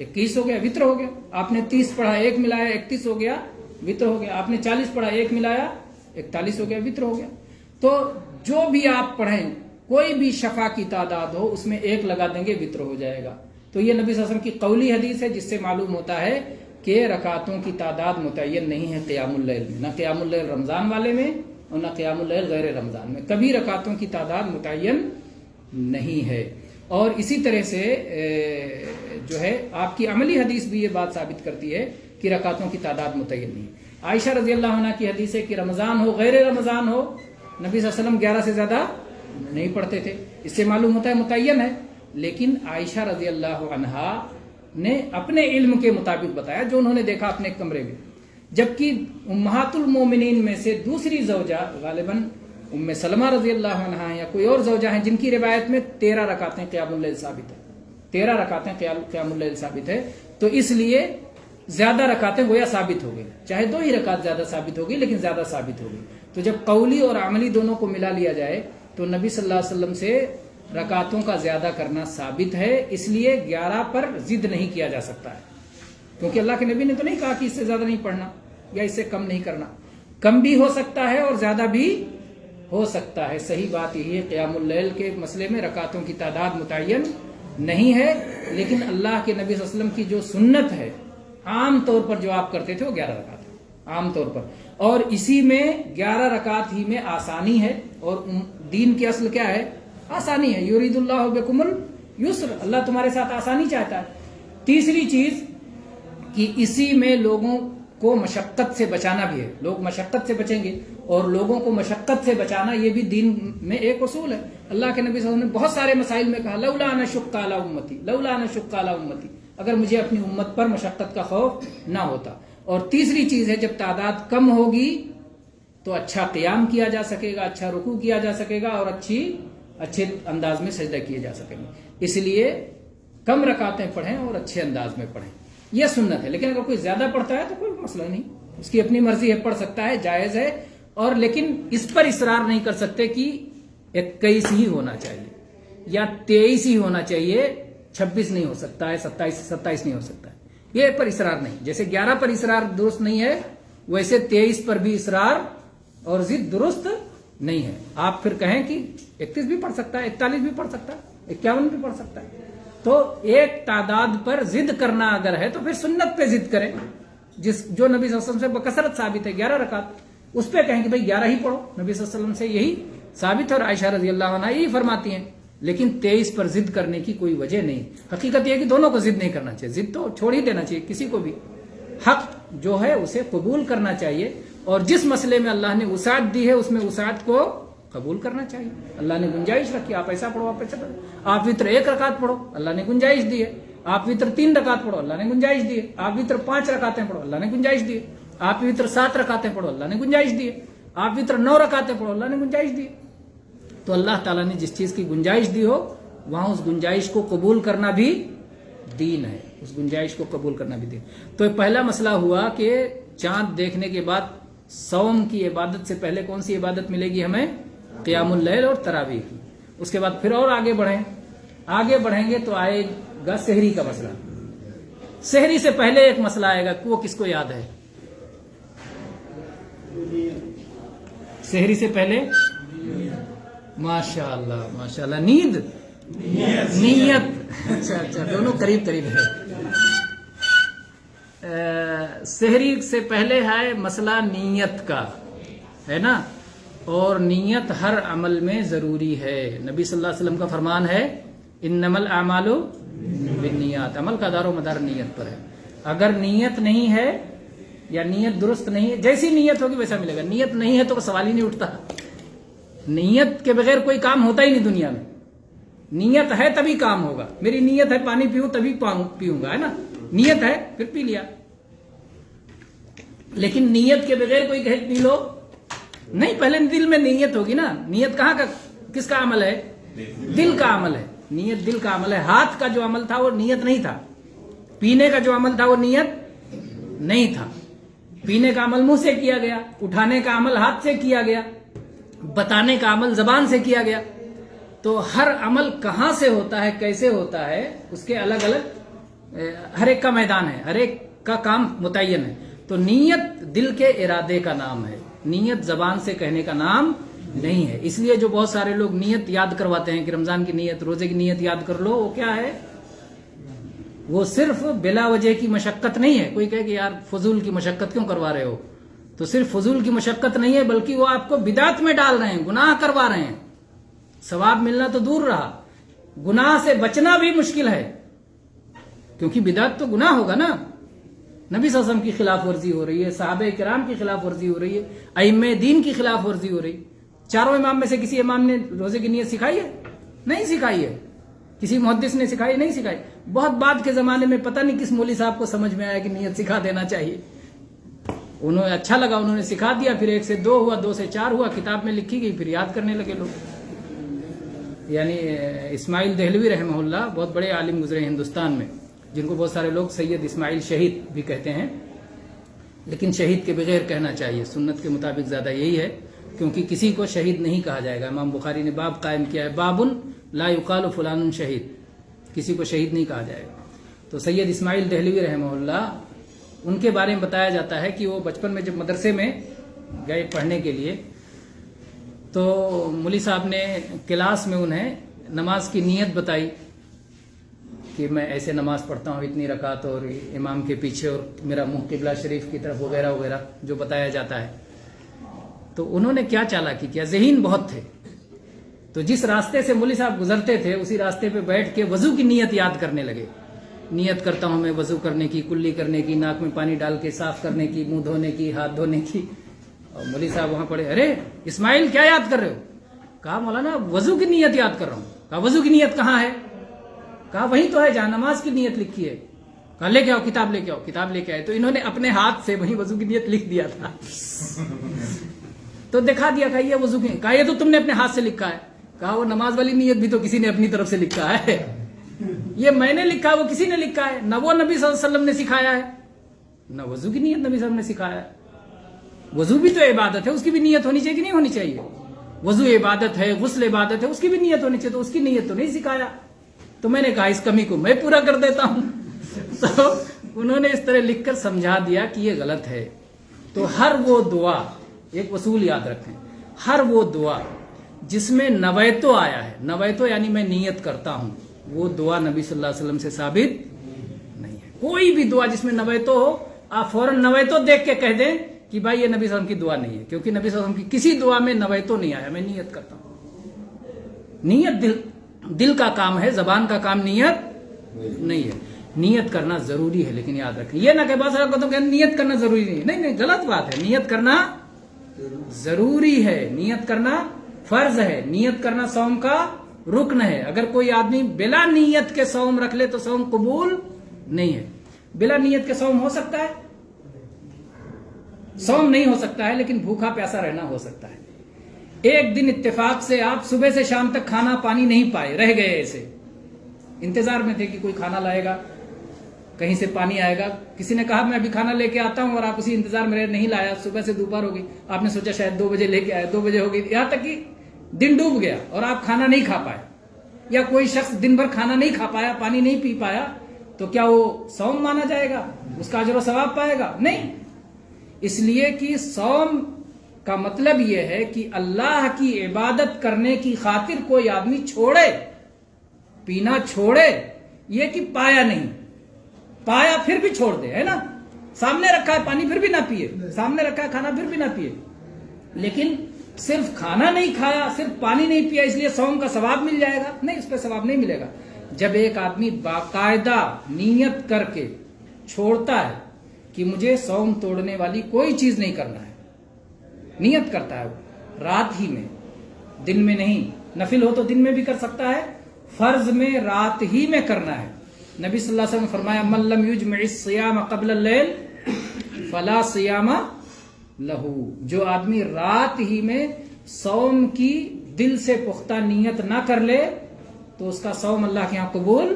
21 ہو گیا, وتر ہو گیا. آپ نے 30 پڑھا 1 ملایا 31 ہو گیا, وتر ہو گیا. آپ نے 40 پڑھا 1 ملایا 41 ہو گیا, وتر ہو گیا. تو جو بھی آپ پڑھیں, کوئی بھی شفع کی تعداد ہو اس میں 1 لگا دیں گے, وتر ہو جائے گا. تو یہ نبی صلی اللہ علیہ وسلم کی قولی حدیث ہے, جس سے معلوم ہوتا ہے کہ رکعتوں کی تعداد متعین نہیں ہے قیام اللیل میں, نہ قیام اللیل رمضان والے میں اور نہ قیام اللیل غیر رمضان میں. کبھی رکعتوں کی تعداد متعین نہیں ہے. اور اسی طرح سے جو ہے آپ کی عملی حدیث بھی یہ بات ثابت کرتی ہے کہ رکعتوں کی تعداد متعین نہیں. عائشہ رضی اللہ عنہ کی حدیث ہے کہ رمضان ہو غیر رمضان ہو نبی صلی اللہ علیہ وسلم 11 سے زیادہ نہیں پڑھتے تھے. اس سے معلوم ہوتا ہے متعین ہے. لیکن عائشہ رضی اللہ عنہا نے اپنے علم کے مطابق بتایا جو انہوں نے دیکھا اپنے کمرے میں. جبکہ امہات المومنین میں سے دوسری زوجہ غالباً ام سلمہ رضی اللہ عنہا یا کوئی اور زوجہ ہیں جن کی روایت میں 13 رکعتیں قیام اللیل ثابت ہے. 13 رکعتیں قیام اللیل ثابت ہے. تو اس لیے زیادہ رکعتیں گویا ثابت ہو گئی. چاہے 2 ہی رکعت زیادہ ثابت ہوگی لیکن زیادہ ثابت ہوگی. تو جب قولی اور عملی دونوں کو ملا لیا جائے تو نبی صلی اللہ علیہ وسلم سے رکعتوں کا زیادہ کرنا ثابت ہے. اس لیے 11 پر ضد نہیں کیا جا سکتا ہے کیونکہ اللہ کے نبی نے تو نہیں کہا کہ اس سے زیادہ نہیں پڑھنا یا اس سے کم نہیں کرنا. کم بھی ہو سکتا ہے اور زیادہ بھی ہو سکتا ہے. صحیح بات یہی ہے قیام اللیل کے مسئلے میں رکعتوں کی تعداد متعین نہیں ہے. لیکن اللہ کے نبی صلی اللہ علیہ وسلم کی جو سنت ہے عام طور پر جو آپ کرتے تھے وہ 11 رکعت ہے عام طور پر. اور اسی میں 11 رکعت ہی میں آسانی ہے. اور دین کی اصل کیا ہے؟ آسانی ہے. یرید اللہ بکم الیسر، اللہ تمہارے ساتھ آسانی چاہتا ہے. تیسری چیز کہ اسی میں لوگوں کو مشقت سے بچانا بھی ہے. لوگ مشقت سے بچیں گے اور لوگوں کو مشقت سے بچانا یہ بھی دین میں ایک اصول ہے. اللہ کے نبی صلی اللہ علیہ وسلم نے بہت سارے مسائل میں کہا لولا ان اشق علی امتی، لولا ان اشق علی امتی، اگر مجھے اپنی امت پر مشقت کا خوف نہ ہوتا. اور تیسری چیز ہے جب تعداد کم ہوگی تو اچھا قیام کیا جا سکے گا، اچھا رکوع کیا جا سکے گا اور اچھے انداز میں سجدہ کیے جا سکیں گے. اس لیے کم رکعتیں پڑھیں اور اچھے انداز میں پڑھیں، یہ سنت ہے. لیکن اگر کوئی زیادہ پڑھتا ہے تو کوئی مسئلہ نہیں، اس کی اپنی مرضی ہے، پڑھ سکتا ہے، جائز ہے. اور لیکن اس پر اصرار نہیں کر سکتے کہ 21 ہی ہونا چاہیے یا 23 ہی ہونا چاہیے، 26 نہیں ہو سکتا ہے، 27 نہیں ہو سکتا ہے. یہ پر اصرار نہیں. جیسے 11 پر اصرار درست نہیں ہے ویسے 23 پر بھی اصرار اور ضد درست نہیں ہے. آپ پھر کہیں کہ 31 بھی پڑھ سکتا ہے، 41 بھی پڑھ سکتا ہے، 51 بھی پڑھ سکتا ہے. تو ایک تعداد پر ضد کرنا اگر ہے تو پھر سنت پہ ضد کریں جو نبی صلی اللہ علیہ وسلم سے بکثرت ثابت ہے 11 رکعت، اس پہ کہیں کہ بھائی 11 ہی پڑھو. نبی صلی اللہ علیہ وسلم سے یہی ثابت ہے اور عائشہ رضی اللہ عنہا یہی فرماتی ہیں. لیکن 23 پر ضد کرنے کی کوئی وجہ نہیں. حقیقت یہ ہے کہ دونوں کو ضد نہیں کرنا چاہیے، ضد تو چھوڑ ہی دینا چاہیے. کسی کو بھی حق جو ہے اسے قبول کرنا چاہیے اور جس مسئلے میں اللہ نے وسعت دی ہے اس میں وسعت کو قبول کرنا چاہیے. اللہ نے گنجائش رکھی، آپ ایسا پڑھو، آپ ایسا پڑھو. آپ وطر 1 رکعت پڑھو، اللہ نے گنجائش دی ہے. آپ وطر 3 رکعت پڑھو، اللہ نے گنجائش دی ہے. آپ وطر 5 رکعتیں پڑھو، اللہ نے گنجائش دی ہے. آپ وطر 7 رکعتیں پڑھو، اللہ نے گنجائش دی ہے. آپ وطر 9 رکعتیں پڑھو، اللہ نے گنجائش دی ہے. تو اللہ تعالیٰ نے جس چیز کی گنجائش دی ہو وہاں اس گنجائش کو قبول کرنا بھی دین ہے، اس گنجائش کو قبول کرنا بھی دین. تو پہلا مسئلہ ہوا کہ چاند دیکھنے کے بعد صوم کی عبادت سے پہلے کون سی عبادت ملے گی ہمیں؟ قیام اللیل اور تراویح کی. اس کے بعد پھر اور آگے بڑھیں گے تو آئے گا سحری کا مسئلہ. سحری سے پہلے ایک مسئلہ آئے گا، وہ کس کو یاد ہے؟ سحری سے پہلے ماشاء اللہ نیند، نیت. اچھا دونوں قریب ہے. سحری سے پہلے ہے مسئلہ نیت کا، ہے نا. اور نیت ہر عمل میں ضروری ہے. نبی صلی اللہ علیہ وسلم کا فرمان ہے انما الاعمال بالنیات، عمل کا دار و مدار نیت پر ہے. اگر نیت نہیں ہے یا نیت درست نہیں ہے، جیسی نیت ہوگی ویسا ملے گا. نیت نہیں ہے تو سوال ہی نہیں اٹھتا. نیت کے بغیر کوئی کام ہوتا ہی نہیں دنیا میں. نیت ہے تبھی کام ہوگا. میری نیت ہے پانی پیوں تبھی پیوں گا، ہے نا. نیت ہے پھر پی لیا. لیکن نیت کے بغیر کوئی کہے پی لو نہیں، پہلے دل میں نیت ہوگی نا. نیت کہاں کا، کس کا عمل ہے؟ دل کا عمل ہے. نیت دل کا عمل ہے. ہاتھ کا جو عمل تھا وہ نیت نہیں تھا. پینے کا جو عمل تھا وہ نیت نہیں تھا. پینے کا عمل منہ سے کیا گیا، اٹھانے کا عمل ہاتھ سے کیا گیا، بتانے کا عمل زبان سے کیا گیا. تو ہر عمل کہاں سے ہوتا ہے، کیسے ہوتا ہے، اس کے الگ الگ ہر ایک کا میدان ہے، ہر ایک کا کام متعین ہے. تو نیت دل کے ارادے کا نام ہے، نیت زبان سے کہنے کا نام نہیں ہے. اس لیے جو بہت سارے لوگ نیت یاد کرواتے ہیں کہ رمضان کی نیت، روزے کی نیت یاد کر لو، وہ کیا ہے؟ وہ صرف بلا وجہ کی مشقت نہیں ہے. کوئی کہے کہ یار فضول کی مشقت کیوں کروا رہے ہو؟ تو صرف فضول کی مشقت نہیں ہے بلکہ وہ آپ کو بدعت میں ڈال رہے ہیں، گناہ کروا رہے ہیں. ثواب ملنا تو دور رہا، گناہ سے بچنا بھی مشکل ہے کیونکہ بدعت تو گناہ ہوگا نا. نبی صلی اللہ علیہ وسلم کی خلاف ورزی ہو رہی ہے، صحابہ کرام کی خلاف ورزی ہو رہی ہے، ائمہ دین کی خلاف ورزی ہو رہی ہے۔ چاروں امام میں سے کسی امام نے روزے کی نیت سکھائی ہے؟ نہیں سکھائی ہے۔ کسی محدث نے سکھائی؟ نہیں سکھائی۔ بہت بعد کے زمانے میں پتہ نہیں کس مولوی صاحب کو سمجھ میں آیا کہ نیت سکھا دینا چاہیے، انہوں اچھا لگا، انہوں نے سکھا دیا، پھر 1 سے 2 ہوا، 2 سے 4 ہوا، کتاب میں لکھی گئی، پھر یاد کرنے لگے لوگ۔ یعنی اسماعیل دہلوی رحمہ اللہ بہت بڑے عالم گزرے ہندوستان میں، جن کو بہت سارے لوگ سید اسماعیل شہید بھی کہتے ہیں، لیکن شہید کے بغیر کہنا چاہیے، سنت کے مطابق زیادہ یہی ہے، کیونکہ کسی کو شہید نہیں کہا جائے گا۔ امام بخاری نے باب قائم کیا ہے، بابن لا یقال فلان شہید، کسی کو شہید نہیں کہا جائے گا۔ تو سید اسماعیل دہلوی رحمہ اللہ، ان کے بارے میں بتایا جاتا ہے کہ وہ بچپن میں جب مدرسے میں گئے پڑھنے کے لیے، تو مولوی صاحب نے کلاس میں انہیں نماز کی نیت بتائی کہ میں ایسے نماز پڑھتا ہوں، اتنی رکعت، اور امام کے پیچھے، اور میرا منہ قبلہ شریف کی طرف، وغیرہ وغیرہ جو بتایا جاتا ہے۔ تو انہوں نے کیا چالاکی کیا، ذہین بہت تھے، تو جس راستے سے مولوی صاحب گزرتے تھے اسی راستے پہ بیٹھ کے وضو کی نیت یاد کرنے لگے۔ نیت کرتا ہوں میں وضو کرنے کی، کلی کرنے کی، ناک میں پانی ڈال کے صاف کرنے کی، منہ دھونے کی، ہاتھ دھونے کی۔ اور مولوی صاحب وہاں پڑے، ارے اسماعیل کیا یاد کر رہے ہو؟ کہا مولانا وضو کی نیت یاد کر رہا ہوں۔ کہا وضو کی نیت کہاں ہے؟ کہا وہیں تو ہے جہاں نماز کی نیت لکھی ہے۔ کہا لے کے آؤ، کتاب لے کے آؤ۔ کتاب لے کے آئے تو انہوں نے اپنے ہاتھ سے وہیں وضو کی نیت لکھ دیا تھا، تو دکھا دیا، کہا یہ وضو کی، کہا یہ تو تم نے اپنے ہاتھ سے لکھا ہے۔ کہا وہ نماز والی نیت بھی تو کسی نے اپنی طرف سے لکھا ہے، یہ میں نے لکھا ہے، وہ کسی نے لکھا ہے، نہ وہ نبی صلی اللہ علیہ وسلم نے سکھایا ہے، نہ وضو کی نیت نبی صلی اللہ علیہ وسلم نے سکھایا ہے۔ وضو بھی تو عبادت ہے، اس کی بھی نیت ہونی چاہیے کہ نہیں ہونی چاہیے؟ وضو عبادت ہے، غسل عبادت ہے، اس کی بھی نیت ہونی چاہیے، تو اس کی نیت تو نہیں سکھایا۔ تو میں نے کہا اس کمی کو میں پورا کر دیتا ہوں۔ تو انہوں نے اس طرح لکھ کر سمجھا دیا کہ یہ غلط ہے۔ تو ہر وہ دعا، ایک اصول یاد رکھیں، ہر وہ دعا جس میں نویتو آیا ہے، نویتو یعنی میں نیت کرتا ہوں، وہ دعا نبی صلی اللہ علیہ وسلم سے ثابت نہیں ہے۔ کوئی بھی دعا جس میں نویتو ہو، آپ فوراً نویتو دیکھ کے کہہ دیں کہ بھائی یہ نبی صلی اللہ علیہ وسلم کی دعا نہیں ہے، کیونکہ نبی صلی اللہ علیہ وسلم کی کسی دعا میں نویتو نہیں آیا، میں نیت کرتا ہوں۔ نیت دل کا کام ہے، زبان کا کام نیت نہیں ہے۔ نیت کرنا ضروری ہے، لیکن یاد رکھیں یہ نہ کہ بات کو کہ نیت کرنا ضروری نہیں، نہیں، غلط بات ہے۔ نیت کرنا ضروری ہے، نیت کرنا فرض ہے، نیت کرنا صوم کا رکن ہے۔ اگر کوئی آدمی بلا نیت کے صوم رکھ لے تو صوم قبول نہیں ہے۔ بلا نیت کے صوم ہو سکتا ہے؟ صوم نہیں ہو سکتا ہے، لیکن بھوکا پیاسا رہنا ہو سکتا ہے۔ ایک دن اتفاق سے آپ صبح سے شام تک کھانا پانی نہیں پائے، رہ گئے ایسے، انتظار میں تھے کہ کوئی کھانا لائے گا، کہیں سے پانی آئے گا، کسی نے کہا میں ابھی کھانا لے کے آتا ہوں، اور آپ اسی انتظار میں رہے، نہیں لایا، صبح سے دوپہر ہو گئی، آپ نے سوچا شاید 2 بجے لے کے آئے، 2 بجے ہو گئی، یہاں تک کہ دن ڈوب گیا اور آپ کھانا نہیں کھا پائے، یا کوئی شخص دن بھر کھانا نہیں کھا پایا، پانی نہیں پی پایا، تو کیا وہ صوم مانا جائے گا؟ اس کا اجر و ثواب پائے گا؟ نہیں۔ اس لیے کہ صوم کا مطلب یہ ہے کہ اللہ کی عبادت کرنے کی خاطر کوئی آدمی چھوڑے، پینا چھوڑے، یہ کہ پایا نہیں، پایا پھر بھی چھوڑ دے، ہے نا، سامنے رکھا ہے پانی پھر بھی نہ پیے، سامنے رکھا ہے کھانا پھر بھی نہ پیے، لیکن صرف کھانا نہیں کھایا، صرف پانی نہیں پیا اس لیے صوم کا ثواب مل جائے گا؟ نہیں، اس پہ ثواب نہیں ملے گا۔ جب ایک آدمی باقاعدہ نیت کر کے چھوڑتا ہے کہ مجھے صوم توڑنے والی کوئی چیز نہیں کرنا ہے، نیت کرتا ہے رات ہی میں، دن میں نہیں، نفل ہو تو دن میں بھی کر سکتا ہے، فرض میں رات ہی میں کرنا ہے۔ نبی صلی اللہ علیہ وسلم نے فرمایا من لم یجمع الصیام قبل اللیل فلا صیام لہو، جو آدمی رات ہی میں صوم کی دل سے پختہ نیت نہ کر لے تو اس کا صوم اللہ کے یہاں قبول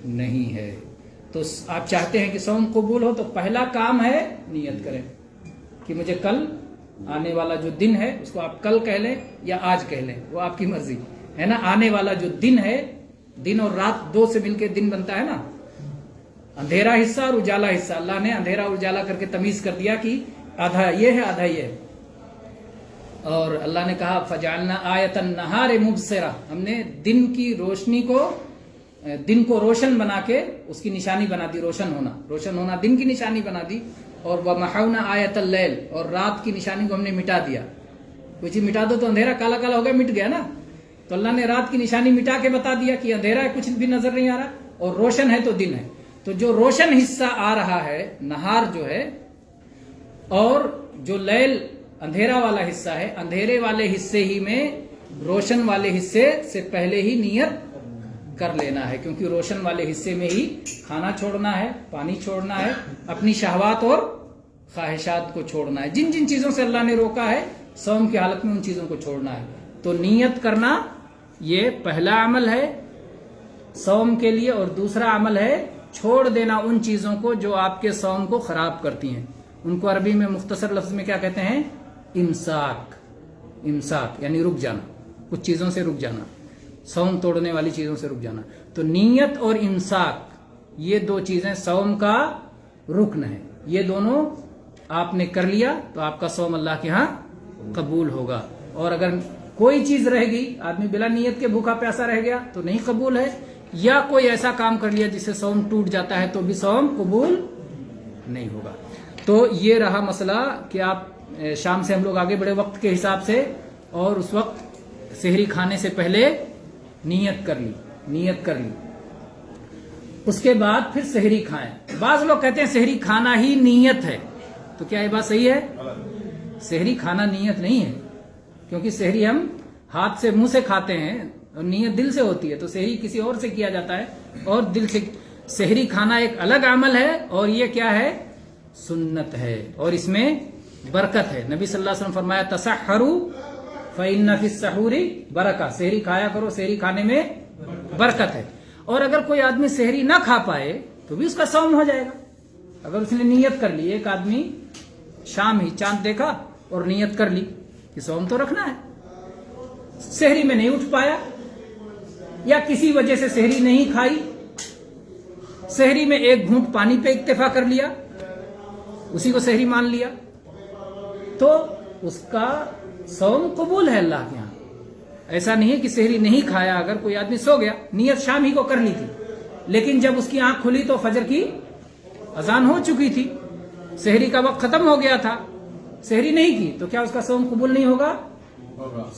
نہیں ہے۔ تو آپ چاہتے ہیں کہ صوم قبول ہو تو پہلا کام ہے نیت کریں کہ مجھے کل آنے والا جو دن ہے اس کو آپ کل کہہ لیں یا آج کہہ لیں، وہ آپ کی مرضی ہے نا۔ آنے والا جو دن ہے، دن اور رات 2 سے مل کے دن بنتا ہے نا، اندھیرا حصہ اور اجالا حصہ، اللہ نے اندھیرا اور اجالا کر کے تمیز کر دیا کہ آدھا یہ ہے آدھا یہ ہے، اور اللہ نے کہا فجعلنا آیۃ النہار مبصرہ، ہم نے دن کی روشنی کو، دن کو روشن بنا کے اس کی نشانی بنا دی، روشن ہونا دن کی نشانی بنا دی، اور ومحونا آیۃ اللیل، اور رات کی نشانی کو ہم نے مٹا دیا۔ کوئی چیز مٹا دو تو اندھیرا کالا کالا ہو گیا، مٹ گیا نا، تو اللہ نے رات کی نشانی مٹا کے بتا دیا کہ اندھیرا ہے، کچھ بھی نظر نہیں آ رہا، اور روشن ہے تو دن ہے۔ تو جو روشن حصہ آ رہا ہے نہار جو ہے، اور جو لیل اندھیرا والا حصہ ہے، اندھیرے والے حصے ہی میں روشن والے حصے سے پہلے ہی نیت کر لینا ہے، کیونکہ روشن والے حصے میں ہی کھانا چھوڑنا ہے، پانی چھوڑنا ہے، اپنی شہوات اور خواہشات کو چھوڑنا ہے، جن جن چیزوں سے اللہ نے روکا ہے صوم کی حالت میں ان چیزوں کو چھوڑنا ہے۔ تو نیت کرنا یہ پہلا عمل ہے صوم کے لیے، اور دوسرا عمل ہے چھوڑ دینا ان چیزوں کو جو آپ کے صوم کو خراب کرتی ہیں۔ ان کو عربی میں مختصر لفظ میں کیا کہتے ہیں؟ امساک۔ امساک یعنی رک جانا، کچھ چیزوں سے رک جانا، صوم توڑنے والی چیزوں سے رک جانا۔ تو نیت اور امساک یہ دو چیزیں صوم کا رکن ہے، یہ دونوں آپ نے کر لیا تو آپ کا صوم اللہ کے ہاں قبول ہوگا۔ اور اگر کوئی چیز رہ گئی، آدمی بلا نیت کے بھوکا پیاسا رہ گیا تو نہیں قبول ہے، یا کوئی ایسا کام کر لیا جس سے صوم ٹوٹ جاتا ہے تو بھی صوم قبول نہیں ہوگا۔ تو یہ رہا مسئلہ کہ آپ شام سے ہم لوگ آگے بڑے وقت کے حساب سے، اور اس وقت سحری کھانے سے پہلے نیت کر لی، اس کے بعد پھر سحری کھائیں۔ بعض لوگ کہتے ہیں سحری کھانا ہی نیت ہے، تو کیا یہ بات صحیح ہے؟ سحری کھانا نیت نہیں ہے، کیونکہ سحری ہم ہاتھ سے منہ سے کھاتے ہیں اور نیت دل سے ہوتی ہے، تو سحری کسی اور سے کیا جاتا ہے اور دل سے۔ سحری کھانا ایک الگ عمل ہے، اور یہ کیا ہے؟ سنت ہے، اور اس میں برکت ہے۔ نبی صلی اللہ علیہ وسلم فرمایا تسحروا فإن فی السحور برکہ، سحری کھایا کرو، سحری کھانے میں برکت ہے۔ اور اگر کوئی آدمی سحری نہ کھا پائے تو بھی اس کا صوم ہو جائے گا، اگر اس نے نیت کر لی۔ ایک آدمی شام ہی چاند دیکھا اور نیت کر لی کہ صوم تو رکھنا ہے، سحری میں نہیں اٹھ پایا یا کسی وجہ سے سحری نہیں کھائی، سحری میں ایک گھونٹ پانی پہ اکتفا کر لیا، اسی کو سحری مان لیا، تو اس کا صوم قبول ہے اللہ کے یہاں۔ ایسا نہیں ہے کہ سحری نہیں کھایا، اگر کوئی آدمی سو گیا، نیت شام ہی کو کر لی تھی، لیکن جب اس کی آنکھ کھلی تو فجر کی اذان ہو چکی تھی، سحری کا وقت ختم ہو گیا تھا، سحری نہیں کی، تو کیا اس کا صوم قبول نہیں ہوگا؟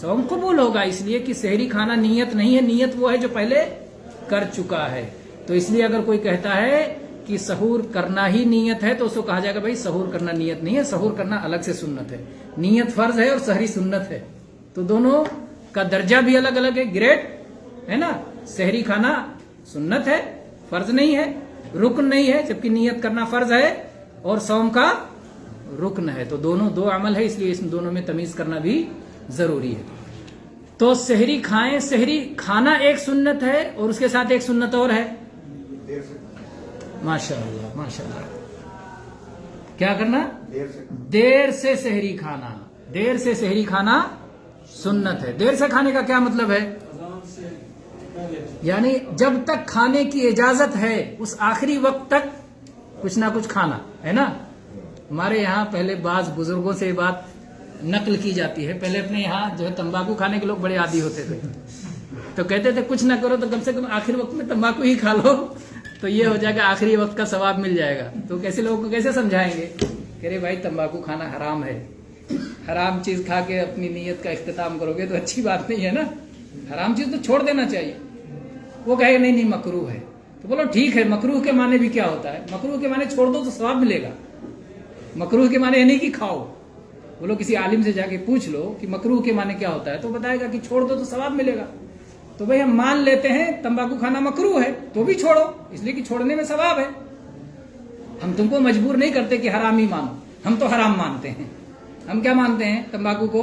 صوم قبول ہوگا، اس لیے کہ سحری کھانا نیت نہیں ہے، نیت وہ ہے جو پہلے کر چکا ہے۔ تو اس لیے اگر کوئی کہتا ہے کہ سحور کرنا ہی نیت ہے تو اس کو کہا جائے گا بھائی سحور کرنا نیت نہیں ہے، سحور کرنا الگ سے سنت ہے، نیت فرض ہے اور سحری سنت ہے، تو دونوں کا درجہ بھی الگ الگ ہے، گریڈ ہے نا۔ سحری کھانا سنت ہے، فرض نہیں ہے، رکن نہیں ہے، جبکہ نیت کرنا فرض ہے اور صوم کا رکن ہے، تو دونوں دو عمل ہے، اس لیے اس دونوں میں تمیز کرنا بھی ضروری ہے۔ تو سحری کھائیں، سحری کھانا ایک سنت ہے، اور اس کے ساتھ ایک سنت اور ہے، ماشاء اللہ ماشاء اللہ، کیا کرنا؟ دیر سے سحری کھانا، دیر سے سحری کھانا سنت ہے۔ دیر سے کھانے کا کیا مطلب ہے؟ یعنی جب تک کھانے کی اجازت ہے اس آخری وقت تک کچھ نہ کچھ کھانا ہے نا۔ ہمارے یہاں پہلے بعض بزرگوں سے یہ بات نقل کی جاتی ہے، پہلے اپنے یہاں جو ہے تمباکو کھانے کے لوگ بڑے عادی ہوتے تھے، تو کہتے تھے کچھ نہ کرو تو کم سے کم آخری وقت میں تمباکو ہی کھا لو، تو یہ ہو جائے گا، آخری وقت کا ثواب مل جائے گا۔ تو کیسے لوگوں کو کیسے سمجھائیں گے کہ ارے بھائی تمباکو کھانا حرام ہے، حرام چیز کھا کے اپنی نیت کا اختتام کرو گے تو اچھی بات نہیں ہے نا، حرام چیز تو چھوڑ دینا چاہیے۔ وہ کہے نہیں نہیں مکروہ ہے، تو بولو ٹھیک ہے، مکروہ کے معنی بھی کیا ہوتا ہے؟ مکروہ کے معنی چھوڑ دو تو ثواب ملے گا، مکروہ کے معنی نہیں کہ کھاؤ۔ بولو کسی عالم سے جا کے پوچھ لو کہ مکروہ کے معنی کیا ہوتا ہے، تو بتائے گا کہ چھوڑ دو تو ثواب ملے گا۔ تو بھئی ہم مان لیتے ہیں تمباکو کھانا مکروہ ہے تو بھی چھوڑو، اس لیے کہ چھوڑنے میں ثواب ہے، ہم تم کو مجبور نہیں کرتے کہ حرام ہی مانو، ہم تو حرام مانتے ہیں۔ ہم کیا مانتے ہیں؟ تمباکو کو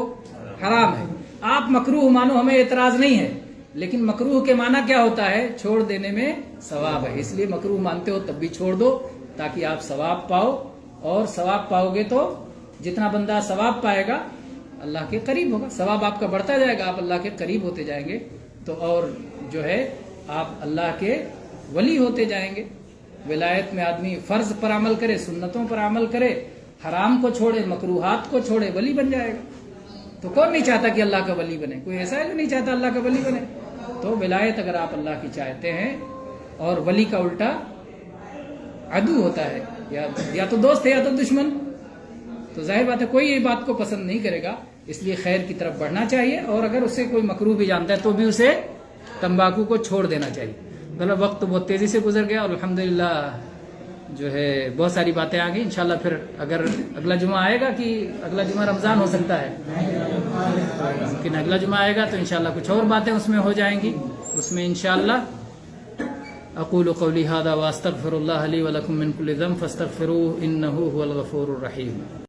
حرام ہے، آپ مکروہ مانو، ہمیں اعتراض نہیں ہے، لیکن مکروہ کے معنی کیا ہوتا ہے؟ چھوڑ دینے میں ثواب ہے، اس لیے مکروہ مانتے ہو تب بھی چھوڑ دو تاکہ آپ ثواب پاؤ، اور ثواب پاؤ گے تو جتنا بندہ ثواب پائے گا اللہ کے قریب ہوگا، ثواب آپ کا بڑھتا جائے گا، آپ اللہ کے قریب ہوتے جائیں گے، تو اور جو ہے آپ اللہ کے ولی ہوتے جائیں گے۔ ولایت میں آدمی فرض پر عمل کرے، سنتوں پر عمل کرے، حرام کو چھوڑے، مکروہات کو چھوڑے، ولی بن جائے گا۔ تو کون نہیں چاہتا کہ اللہ کا ولی بنے؟ کوئی ایسا ہے جو نہیں چاہتا اللہ کا ولی بنے؟ تو ولایت اگر آپ اللہ کی چاہتے ہیں، اور ولی کا الٹا عدو ہوتا ہے، یا تو دوست ہے یا تو دشمن، تو ظاہر بات ہے کوئی یہ بات کو پسند نہیں کرے گا، اس لیے خیر کی طرف بڑھنا چاہیے، اور اگر اسے کوئی مکروہ بھی جانتا ہے تو بھی اسے تمباکو کو چھوڑ دینا چاہیے۔ مطلب وقت بہت تیزی سے گزر گیا، اور الحمدللہ جو ہے بہت ساری باتیں آ گئی. انشاءاللہ پھر اگر اگلا جمعہ آئے گا کہ اگلا جمعہ رمضان ہو سکتا ہے، لیکن اگلا جمعہ آئے گا تو انشاءاللہ کچھ اور باتیں اس میں ہو جائیں گی. اس میں انشاءاللہ اقول قولی ھذا واستغفر اللہ لی ولکم من کل ذنب فاستغفروہ انہ ھو الغفور الرحیم.